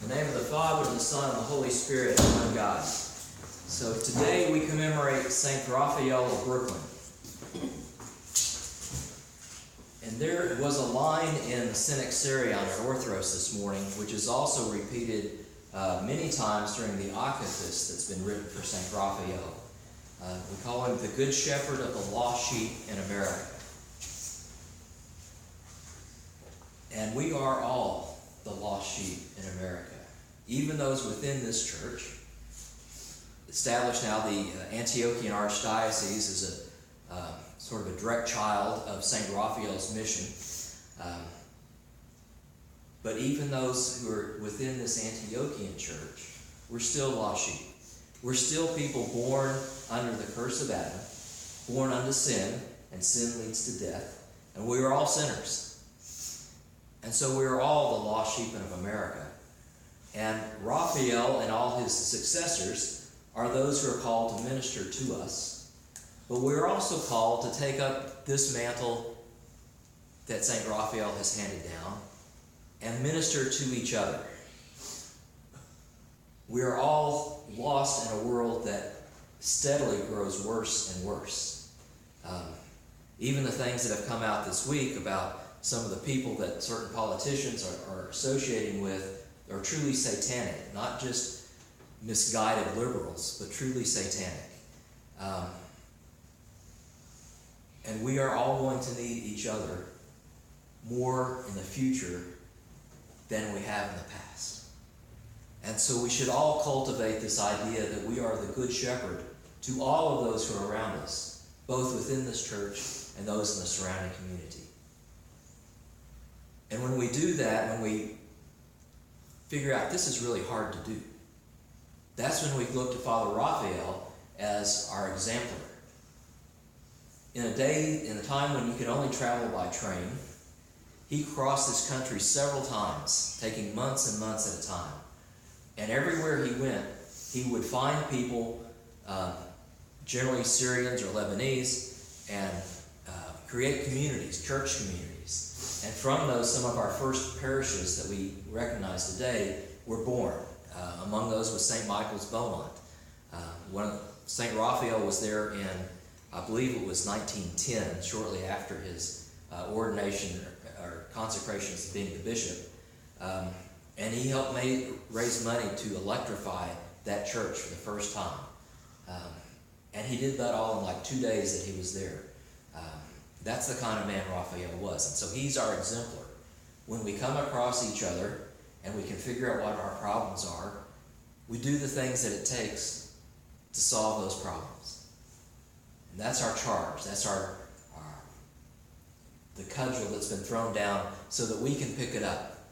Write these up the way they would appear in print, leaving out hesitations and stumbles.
In the name of the Father, and the Son, and the Holy Spirit, one God. So today we commemorate Saint Raphael of Brooklyn. And there was a line in the Synaxarion at Orthros this morning, which is also repeated many times during the Akathist that's been written for Saint Raphael. We call him the Good Shepherd of the lost sheep in America. And we are all the lost sheep in America. Even those within this church, established now the Antiochian Archdiocese is a sort of a direct child of St. Raphael's mission. But even those who are within this Antiochian church, we're still lost sheep. We're still people born under the curse of Adam, born unto sin, and sin leads to death. And we are all sinners. And so we are all the lost sheep of America. And Raphael and all his successors are those who are called to minister to us. But we are also called to take up this mantle that St. Raphael has handed down and minister to each other. We are all lost in a world that steadily grows worse and worse. Even the things that have come out this week about some of the people that certain politicians are associating with are truly satanic, not just misguided liberals, but truly satanic. And we are all going to need each other more in the future than we have in the past. And so we should all cultivate this idea that we are the good shepherd to all of those who are around us, both within this church and those in the surrounding community. And when we do that, when we figure out this is really hard to do, that's when we look to Father Raphael as our exemplar. In a time when you could only travel by train, he crossed this country several times, taking months and months at a time. And everywhere he went, he would find people, generally Syrians or Lebanese, and create communities, church communities. And from those, some of our first parishes that we recognize today were born. Among those was St. Michael's Beaumont. St. Raphael was there in, I believe it was 1910, shortly after his ordination or consecration as being the bishop. And he helped raise money to electrify that church for the first time. And he did that all in like 2 days that he was there. That's the kind of man Raphael was. And so he's our exemplar. When we come across each other and we can figure out what our problems are, we do the things that it takes to solve those problems. And that's our charge. That's the cudgel that's been thrown down so that we can pick it up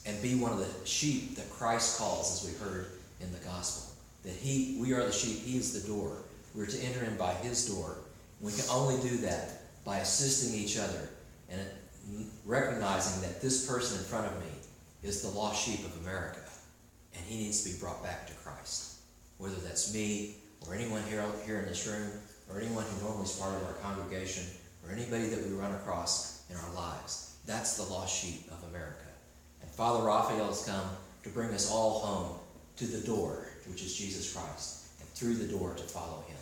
and be one of the sheep that Christ calls, as we heard in the gospel. That we are the sheep, he is the door. We're to enter in by his door. We can only do that by assisting each other and recognizing that this person in front of me is the lost sheep of America, and he needs to be brought back to Christ. Whether that's me, or anyone here in this room, or anyone who normally is part of our congregation, or anybody that we run across in our lives. That's the lost sheep of America. And Father Raphael has come to bring us all home to the door, which is Jesus Christ, and through the door to follow him.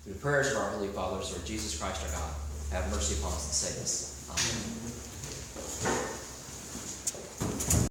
Through the prayers of our Holy Fathers, Lord Jesus Christ our God, have mercy upon us and save us. Amen.